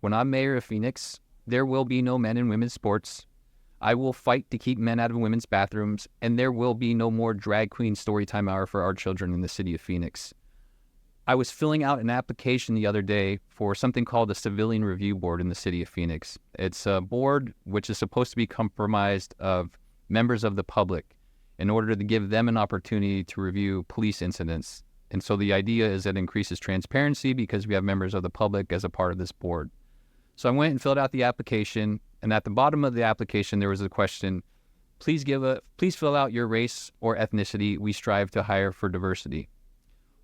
When I'm mayor of Phoenix, there will be no men in women's sports. I will fight to keep men out of women's bathrooms, and there will be no more drag queen storytime hour for our children in the city of Phoenix. I was filling out an application the other day for something called the Civilian Review Board in the city of Phoenix. It's a board which is supposed to be comprised of members of the public in order to give them an opportunity to review police incidents. And so the idea is that it increases transparency because we have members of the public as a part of this board. So I went and filled out the application, and at the bottom of the application there was a question, please fill out your race or ethnicity. We strive to hire for diversity.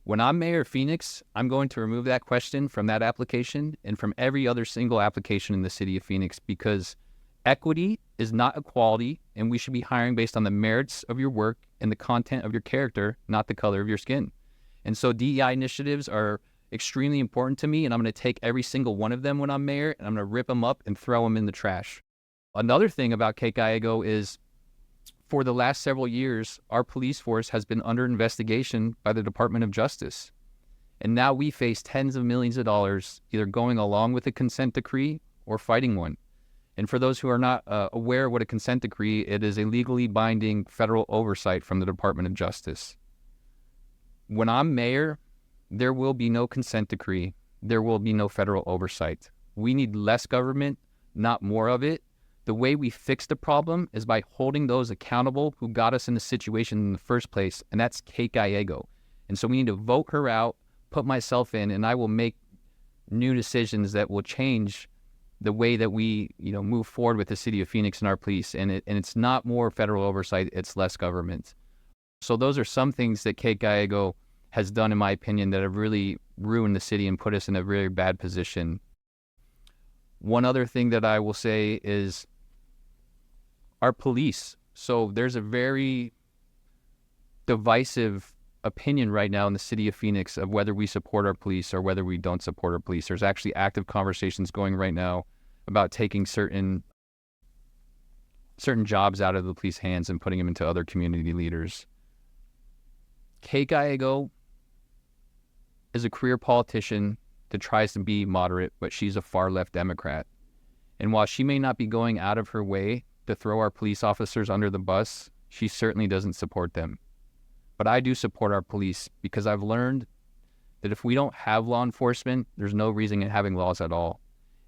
When I'm mayor of Phoenix, I'm going to remove that question from that application and from every other single application in the city of Phoenix, because equity is not equality, and we should be hiring based on the merits of your work and the content of your character, not the color of your skin. And so DEI initiatives are extremely important to me, and I'm going to take every single one of them when I'm mayor, and I'm going to rip them up and throw them in the trash. Another thing about Kate Gallego is, for the last several years, our police force has been under investigation by the Department of Justice. And now we face tens of millions of dollars either going along with a consent decree or fighting one. And for those who are not aware of what a consent decree, it is a legally binding federal oversight from the Department of Justice. When I'm mayor, there will be no consent decree. There will be no federal oversight. We need less government, not more of it. The way we fix the problem is by holding those accountable who got us in the situation in the first place, and that's Kate Gallego. And so we need to vote her out, put myself in, and I will make new decisions that will change the way that we, move forward with the city of Phoenix and our police. And it's not more federal oversight, it's less government. So those are some things that Kate Gallego has done, in my opinion, that have really ruined the city and put us in a very bad position. One other thing that I will say is our police. So there's a very divisive opinion right now in the city of Phoenix of whether we support our police or whether we don't support our police. There's actually active conversations going right now about taking certain jobs out of the police hands and putting them into other community leaders. Kate Gallego is a career politician that tries to be moderate, but she's a far left Democrat. And while she may not be going out of her way to throw our police officers under the bus, she certainly doesn't support them. But I do support our police because I've learned that if we don't have law enforcement, there's no reason in having laws at all.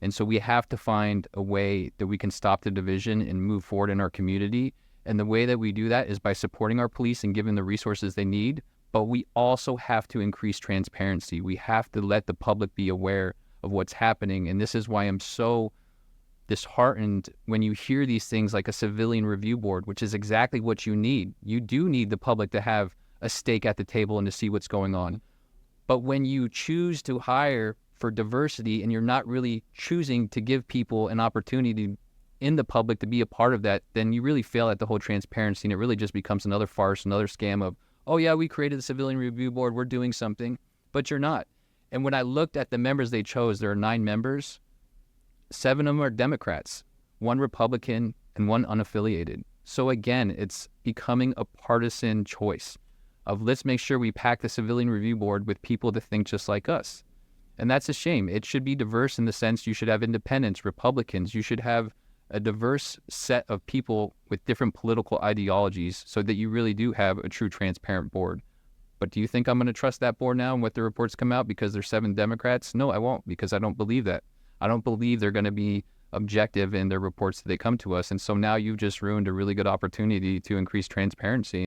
And so we have to find a way that we can stop the division and move forward in our community. And the way that we do that is by supporting our police and giving the resources they need. But we also have to increase transparency. We have to let the public be aware of what's happening. And this is why I'm so disheartened when you hear these things like a civilian review board, which is exactly what you need. You do need the public to have a stake at the table and to see what's going on. But when you choose to hire for diversity and you're not really choosing to give people an opportunity in the public to be a part of that, then you really fail at the whole transparency, and it really just becomes another farce, another scam of, oh yeah, we created the civilian review board, we're doing something, but you're not. And when I looked at the members they chose, there are 9 members. 7 of them are Democrats, 1 Republican, and 1 unaffiliated. So again, it's becoming a partisan choice of let's make sure we pack the civilian review board with people that think just like us. And that's a shame. It should be diverse in the sense you should have independents, Republicans. You should have a diverse set of people with different political ideologies so that you really do have a true transparent board. But do you think I'm going to trust that board now and what the reports come out because there's 7 Democrats? No, I won't, because I don't believe that. I don't believe they're going to be objective in their reports that they come to us. And so now you've just ruined a really good opportunity to increase transparency.